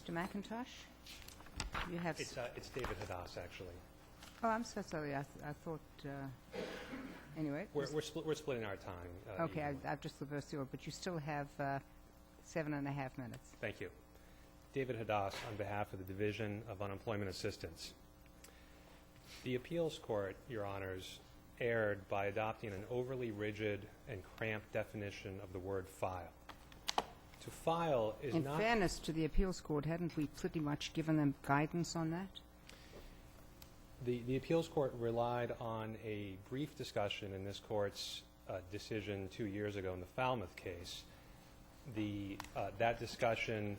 Mr. McIntosh, you have... It's David Hadass, actually. Oh, I'm so sorry. I thought... anyway. We're splitting our time. Okay, I've just reversed the order, but you still have 7.5 minutes. Thank you. David Hadass on behalf of the Division of Unemployment Assistance. The appeals court, Your Honors, erred by adopting an overly rigid and cramped definition of the word file. To file is not... In fairness to the appeals court, hadn't we pretty much given them guidance on that? The appeals court relied on a brief discussion in this court's decision 2 years ago in the Falmouth case. That discussion,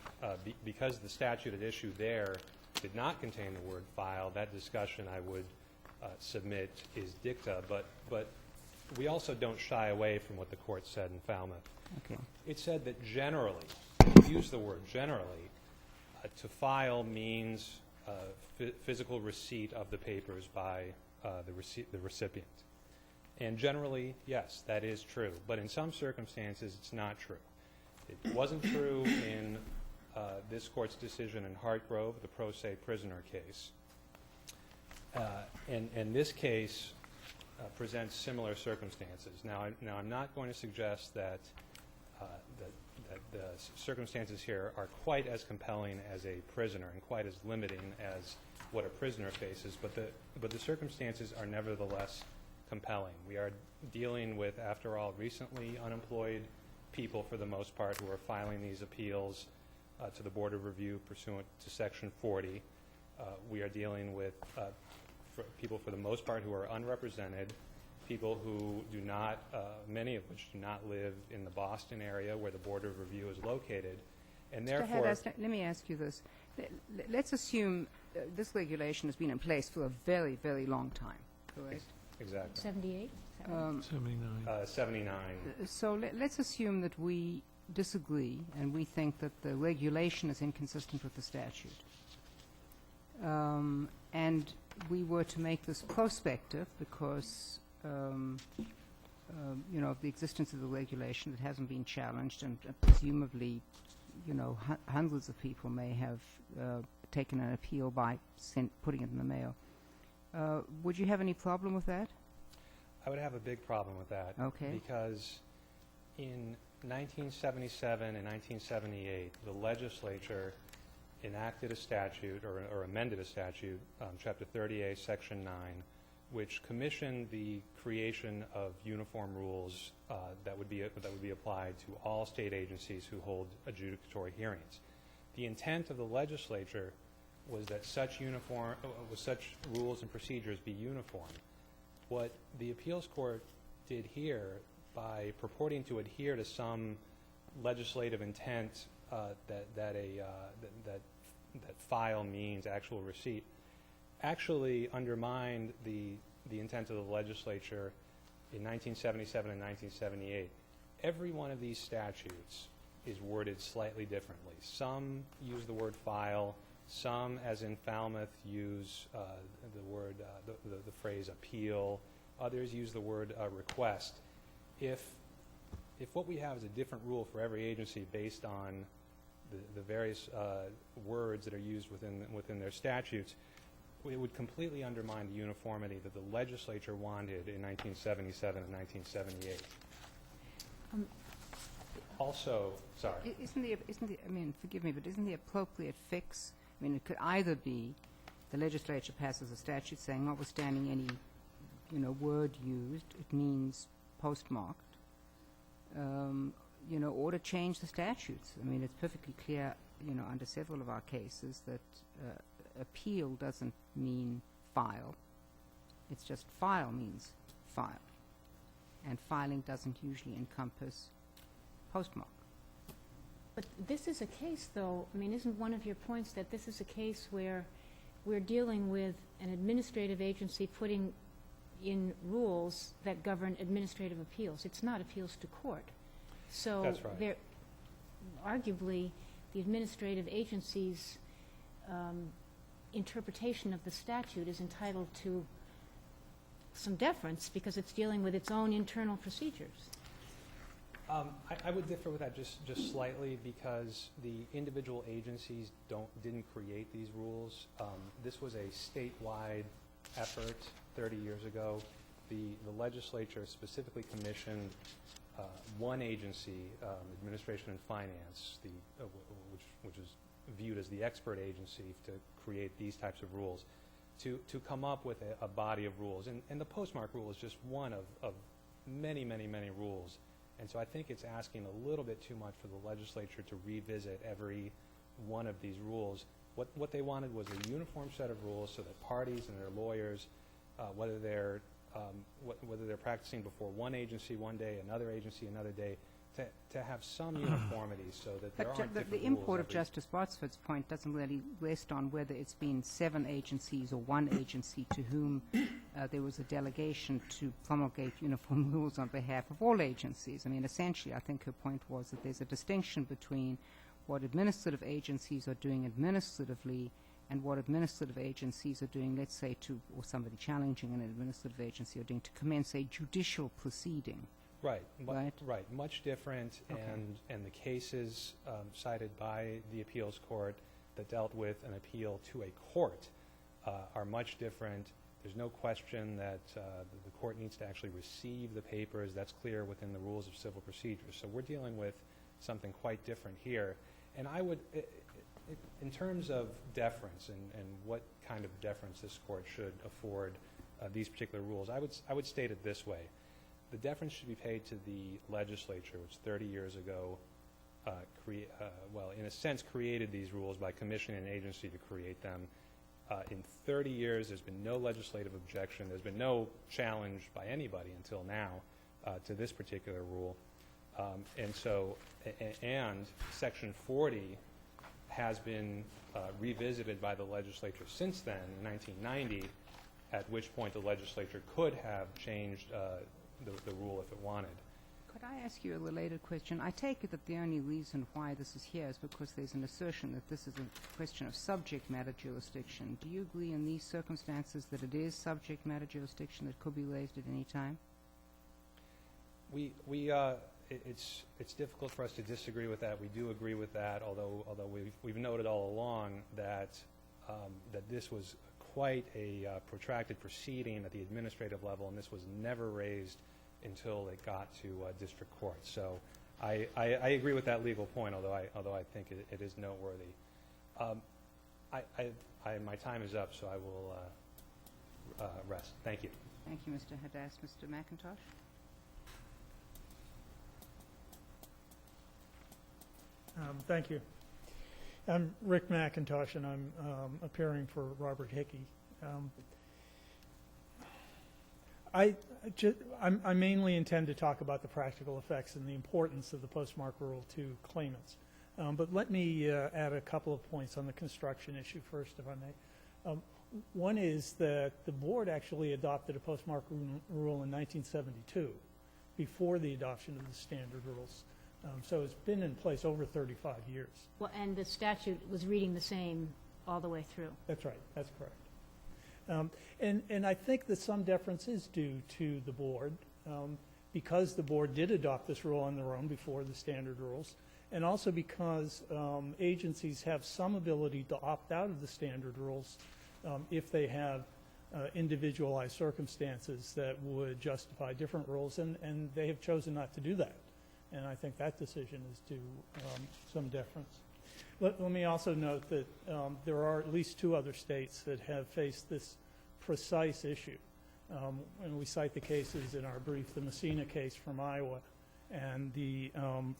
because the statute at issue there did not contain the word file, that discussion I would submit is dicta, but we also don't shy away from what the court said in Falmouth. Okay. It said that generally, use the word generally, to file means physical receipt of the papers by the recipient. And generally, yes, that is true, but in some circumstances it's not true. It wasn't true in this court's decision in Hartgrove, the pro se prisoner case. And this case presents similar circumstances. Now, I'm not going to suggest that the circumstances here are quite as compelling as a prisoner and quite as limiting as what a prisoner faces, but the circumstances are nevertheless compelling. We are dealing with, after all, recently unemployed people for the most part who are filing these appeals to the Board of Review pursuant to Section 40. We are dealing with people for the most part who are unrepresented, people who do not, many of which do not live in the Boston area where the Board of Review is located, and therefore... Let me ask you this. Let's assume this regulation has been in place for a very, very long time, correct? Exactly. 78? 79. 79. So let's assume that we disagree and we think that the regulation is inconsistent with the statute. And we were to make this prospective because, you know, of the existence of the regulation that hasn't been challenged, and presumably, you know, hundreds of people may have taken an appeal by putting it in the mail. Would you have any problem with that? I would have a big problem with that. Okay. Because in 1977 and 1978, the legislature enacted a statute or amended a statute, Chapter 30A, Section 9, which commissioned the creation of uniform rules that would be applied to all state agencies who hold adjudicatory hearings. The intent of the legislature was that such rules and procedures be uniform. What the appeals court did here, by purporting to adhere to some legislative intent that file means actual receipt, actually undermined the intent of the legislature in 1977 and 1978. Every one of these statutes is worded slightly differently. Some use the word file. Some, as in Falmouth, use the phrase appeal. Others use the word request. If what we have is a different rule for every agency based on the various words that are used within their statutes, it would completely undermine the uniformity that the legislature wanted in 1977 and 1978. Also, sorry. Isn't the I mean, forgive me, but isn't the appropriate fix? I mean, it could either be the legislature passes a statute saying, notwithstanding any, you know, word used, it means postmarked, you know, or to change the statutes. I mean, it's perfectly clear, you know, under several of our cases that appeal doesn't mean file. It's just file means file. And filing doesn't usually encompass postmark. But this is a case, though, I mean, isn't one of your points that this is a case where we're dealing with an administrative agency putting in rules that govern administrative appeals? It's not appeals to court. So that's right. Arguably, the administrative agency's interpretation of the statute is entitled to some deference because it's dealing with its own internal procedures. I would differ with that just slightly because the individual agencies didn't create these rules. This was a statewide effort 30 years ago. The legislature specifically commissioned one agency, Administration and Finance, which is viewed as the expert agency to create these types of rules, to come up with a body of rules. And the postmark rule is just one of many, many, many rules. And so I think it's asking a little bit too much for the legislature to revisit every one of these rules. What they wanted was a uniform set of rules so that parties and their lawyers, whether they're practicing before one agency one day, another agency another day, to have some uniformity so that there aren't different rules. The import of Justice Botsford's point doesn't really rest on whether it's been 7 agencies or one agency to whom there was a delegation to promulgate uniform rules on behalf of all agencies. I mean, essentially, I think her point was that there's a distinction between what administrative agencies are doing administratively and what administrative agencies are doing, let's say, or somebody challenging an administrative agency are doing to commence a judicial proceeding. Right. Right? Much different, Okay. and the cases cited by the appeals court that dealt with an appeal to a court are much different. There's no question that the court needs to actually receive the papers. That's clear within the rules of civil procedure. So we're dealing with something quite different here. And I would, in terms of deference and what kind of deference this court should afford these particular rules, I would state it this way. The deference should be paid to the legislature, which 30 years ago, in a sense, created these rules by commissioning an agency to create them. In 30 years, there's been no legislative objection. There's been no challenge by anybody until now to this particular rule. And Section 40 has been revisited by the legislature since then, in 1990, at which point the legislature could have changed the rule if it wanted. Could I ask you a related question? I take it that the only reason why this is here is because there's an assertion that this is a question of subject matter jurisdiction. Do you agree in these circumstances that it is subject matter jurisdiction that could be raised at any time? It's difficult for us to disagree with that. We do agree with that, although we've noted all along that this was quite a protracted proceeding at the administrative level, and this was never raised until it got to district court. So I agree with that legal point, although I think it is noteworthy. My time is up, so I will rest. Thank you. Thank you, Mr. Hadass. Mr. McIntosh? Thank you. I'm Rick McIntosh, and I'm appearing for Robert Hickey. I mainly intend to talk about the practical effects and the importance of the postmark rule to claimants. But let me add a couple of points on the construction issue first, if I may. One is that the board actually adopted a postmark rule in 1972, before the adoption of the standard rules. So it's been in place over 35 years. Well, and the statute was reading the same all the way through. That's right. That's correct. And I think that some deference is due to the board because the board did adopt this rule on their own before the standard rules, and also because agencies have some ability to opt out of the standard rules if they have individualized circumstances that would justify different rules, and they have chosen not to do that. And I think that decision is due some deference. Let me also note that there are at least 2 other states that have faced this precise issue. And we cite the cases in our brief, the Messina case from Iowa and the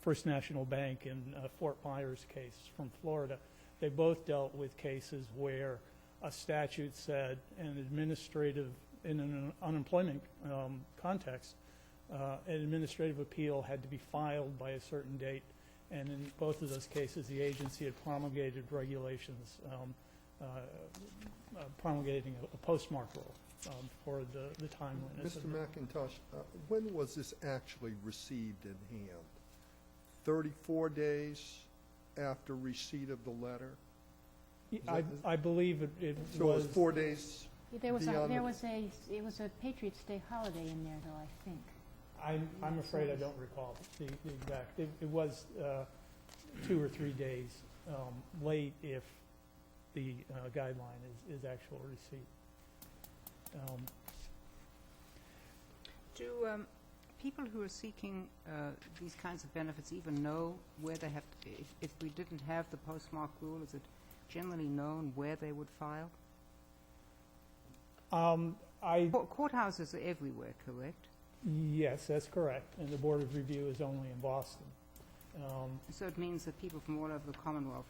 First National Bank and Fort Myers case from Florida. They both dealt with cases where a statute said in an unemployment context, an administrative appeal had to be filed by a certain date, and in both of those cases the agency had promulgated regulations promulgating a postmark rule for the timeliness. Mr. McIntosh, when was this actually received in hand? 34 days after receipt of the letter? I believe it so was. It was 4 days. It was a Patriots' Day holiday in there, though, I think. I'm afraid I don't recall the exact. It was 2 or 3 days late if the guideline is actual receipt. Do people who are seeking these kinds of benefits even know where they have to, if we didn't have the postmark rule, is it generally known where they would file? Courthouses are everywhere, correct? Yes, that's correct, and the Board of Review is only in Boston. So it means that people from all over the Commonwealth,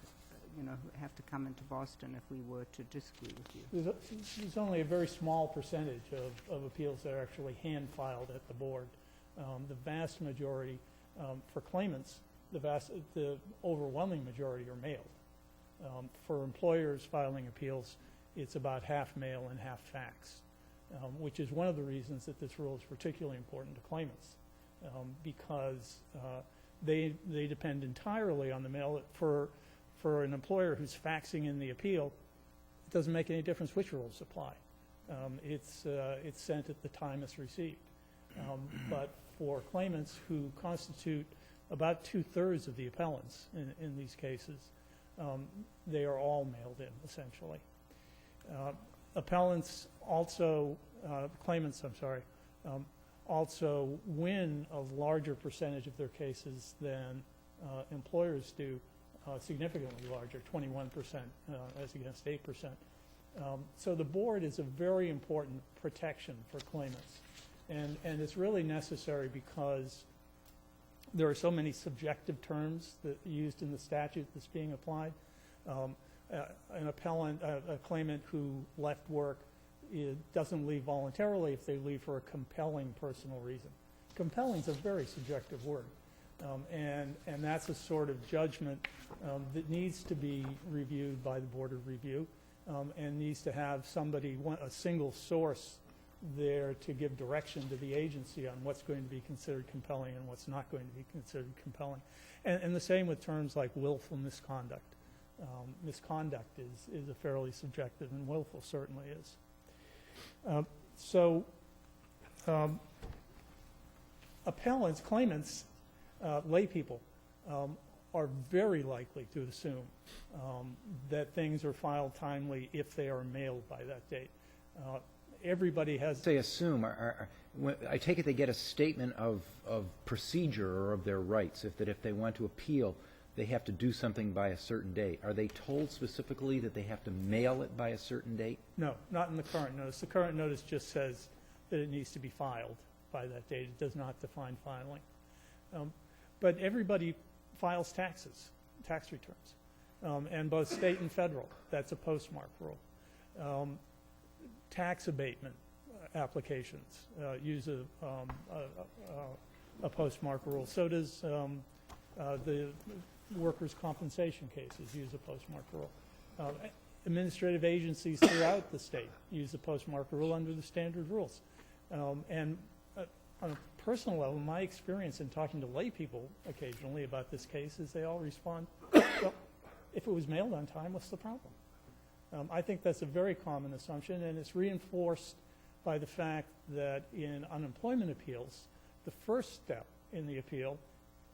have to come into Boston if we were to disagree with you. There's only a very small percentage of appeals that are actually hand-filed at the board. The vast majority, for claimants, the overwhelming majority are mailed. For employers filing appeals, it's about half mail and half fax, which is one of the reasons that this rule is particularly important to claimants, because they depend entirely on the mail. For an employer who's faxing in the appeal, it doesn't make any difference which rules apply. It's sent at the time it's received. But for claimants who constitute about 2/3 of the appellants in these cases, they are all mailed in, essentially. Claimants, also win a larger percentage of their cases than employers do, significantly larger, 21% as against 8%. So the board is a very important protection for claimants. And it's really necessary because there are so many subjective terms that are used in the statute that's being applied. A claimant who left work doesn't leave voluntarily if they leave for a compelling personal reason. Compelling is a very subjective word. And that's a sort of judgment that needs to be reviewed by the Board of Review and needs to have a single source there to give direction to the agency on what's going to be considered compelling and what's not going to be considered compelling. And the same with terms like willful misconduct. Misconduct is a fairly subjective, and willful certainly is. Appellants, claimants, lay people are very likely to assume that things are filed timely if they are mailed by that date. Everybody has... They assume. I take it they get a statement of procedure or of their rights, if they want to appeal, they have to do something by a certain date. Are they told specifically that they have to mail it by a certain date? No, not in the current notice. The current notice just says that it needs to be filed by that date. It does not define filing. But everybody files tax returns, and both state and federal. That's a postmark rule. Tax abatement applications use a postmark rule. So does the workers' compensation cases use a postmark rule. Administrative agencies throughout the state use a postmark rule under the standard rules. And on a personal level, my experience in talking to lay people occasionally about this case is they all respond, well, if it was mailed on time, what's the problem? I think that's a very common assumption, and it's reinforced by the fact that in unemployment appeals, the first step in the appeal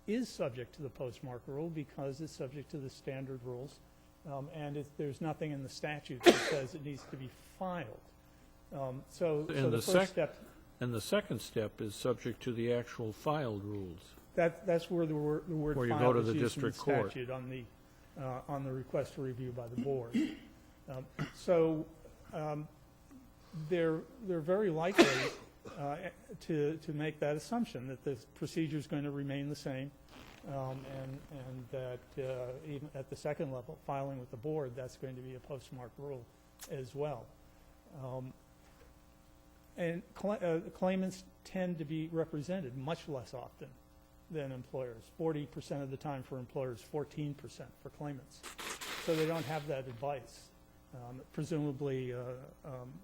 is subject to the postmark rule because it's subject to the standard rules, and there's nothing in the statute that says it needs to be filed. So the first step... And the second step is subject to the actual filed rules. That's where the word where you filed go to is the used district in the court. statute on the request for review by the board. They're very likely to make that assumption that the procedure is going to remain the same, and that even at the second level, filing with the board, that's going to be a postmark rule as well. And claimants tend to be represented much less often than employers. 40% of the time for employers, 14% for claimants. So they don't have that advice. Presumably, a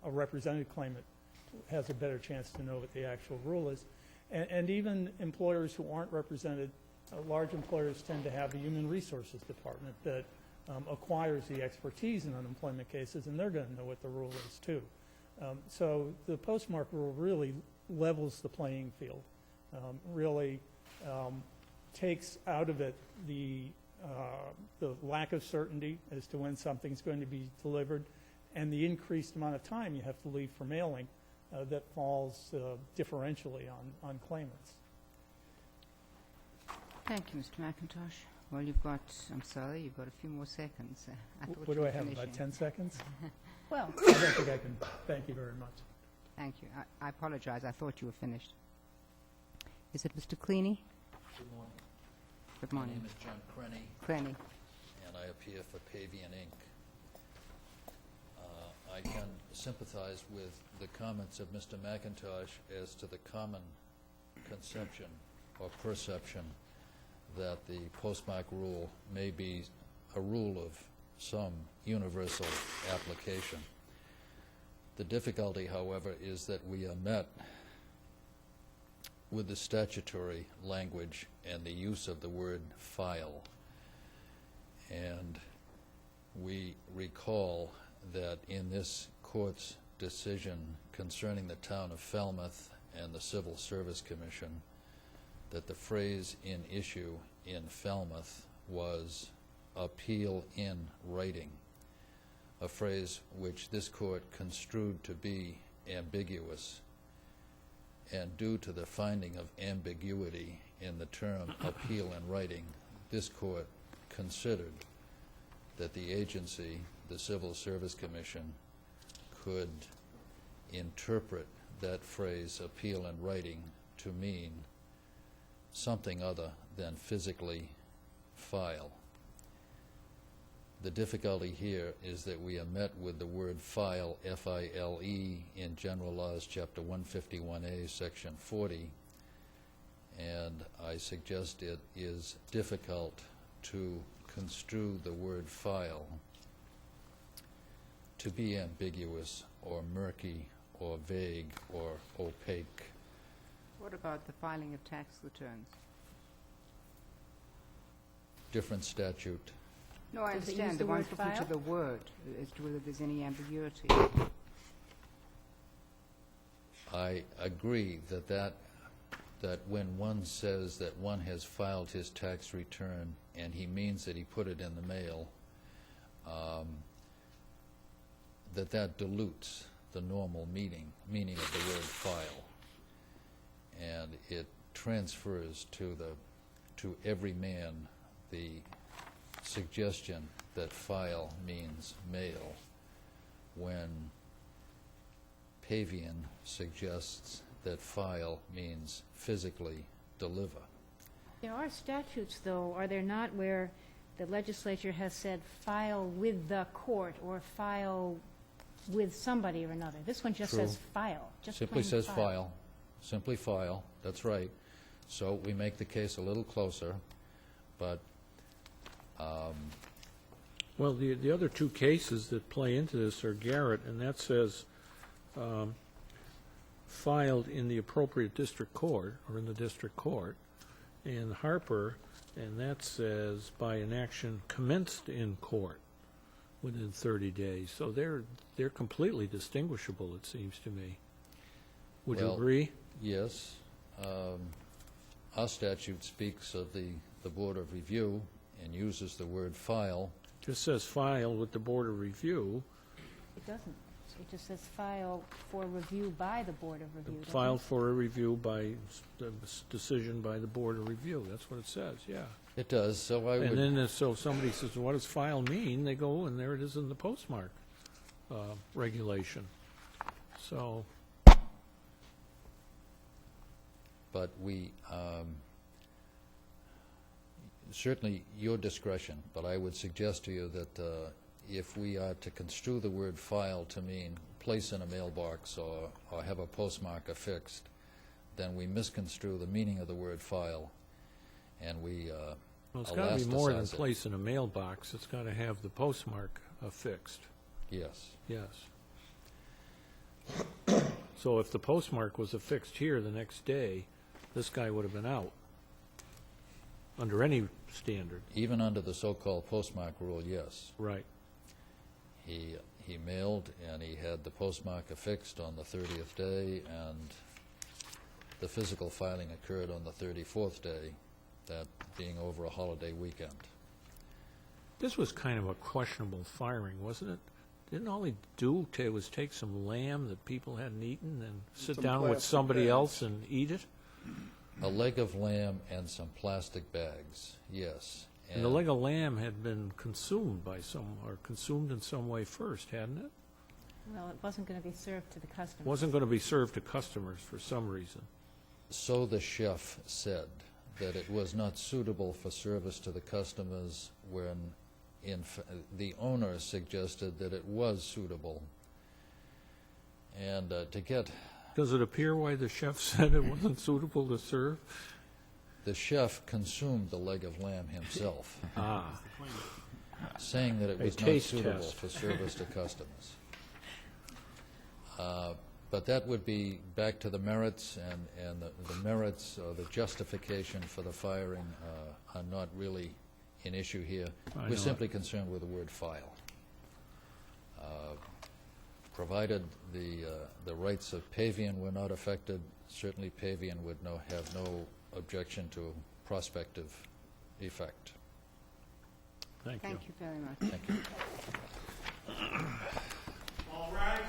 represented claimant has a better chance to know what the actual rule is. And even employers who aren't represented, large employers tend to have a human resources department that acquires the expertise in unemployment cases, and they're going to know what the rule is too. So the postmark rule really levels the playing field really takes out of it the lack of certainty as to when something's going to be delivered, and the increased amount of time you have to leave for mailing that falls differentially on claimants. Thank you, Mr. McIntosh. Well, you've got a few more seconds. I thought What you do were I have, about finishing. 10 seconds? Well, I don't think I can. Thank you very much. Thank you. I apologize. I thought you were finished. Is it Mr. Cleany? Good morning. Good My morning. name is John Crenny, Cleany. and I appear for Pavian Inc. I can sympathize with the comments of Mr. McIntosh as to the common conception or perception that the postmark rule may be a rule of some universal application. The difficulty, however, is that we are met with the statutory language and the use of the word file. And we recall that in this court's decision concerning the town of Falmouth and the Civil Service Commission, that the phrase in issue in Falmouth was appeal in writing, a phrase which this court construed to be ambiguous. And due to the finding of ambiguity in the term appeal in writing, this court considered that the agency, the Civil Service Commission, could interpret that phrase appeal in writing to mean something other than physically file. The difficulty here is that we are met with the word file, F-I-L-E, in General Laws, Chapter 151A, Section 40, and I suggest it is difficult to construe the word file to be ambiguous or murky or vague or opaque. What about the filing of tax returns? Different statute. No, I Does it use understand. the The one's word looking to file? the word as to whether there's any ambiguity. I agree that when one says that one has filed his tax return and he means that he put it in the mail, that dilutes the normal meaning of the word file, and it transfers to every man the suggestion that file means mail, when Pavian suggests that file means physically deliver. there are statutes, though, are there not, where the legislature has said file with the court or file with somebody or another? This one just True. says file, just Simply plain says file, simply file, that's right. So we make the case a little closer, but Well, the other two cases that play into this are Garrett, and that says filed in the appropriate district court, or in the district court, and Harper, and that says by an action commenced in court within 30 days. So they're completely distinguishable, it seems to me. Would you Well, agree? yes, our statute speaks of the Board of Review and uses the word file. Just says file with the Board of Review. It doesn't. It just says file for review by the Board of Review. doesn't Filed it? for a review by decision by the Board of Review. That's what it says, yeah. It does, so I And would, then, so if somebody says, what does file mean? They go, and there it is in the postmark regulation. So, but we, certainly your discretion, but I would suggest to you that if we are to construe the word file to mean place in a mailbox or have a postmark affixed, then we misconstrue the meaning of the word file, and we well, it's got to be more than elasticize it. place in a mailbox. It's got to have the postmark affixed, Yes. yes. So if the postmark was affixed here the next day, this guy would have been out, under any standard. Even under the so-called postmark rule, yes. Right. He mailed, and he had the postmark affixed on the 30th day, and the physical filing occurred on the 34th day, that being over a holiday weekend. This was kind of a questionable firing, wasn't it? Didn't all he do was take some lamb that people hadn't eaten and sit Some down with plastic somebody bags. else and eat it? A leg of lamb and some plastic bags, yes. And the leg of lamb had been consumed or consumed in some way first, hadn't it? Well, it wasn't going to be served to the customers. Wasn't going to be served to customers for some reason. So the chef said that it was not suitable for service to the customers when the owner suggested that it was suitable. And to get Does it appear why the chef said it wasn't suitable to serve? the chef consumed the leg of lamb himself, Ah, saying that it A was not taste suitable test. for service to customers. But that would be back to the merits, and the merits or the justification for the firing are not really an issue here. I We're know simply concerned with the word file. Provided the rights of Pavian were not affected, certainly Pavian would have no objection to prospective effect. thank you. Thank you very much. Thank you. All right.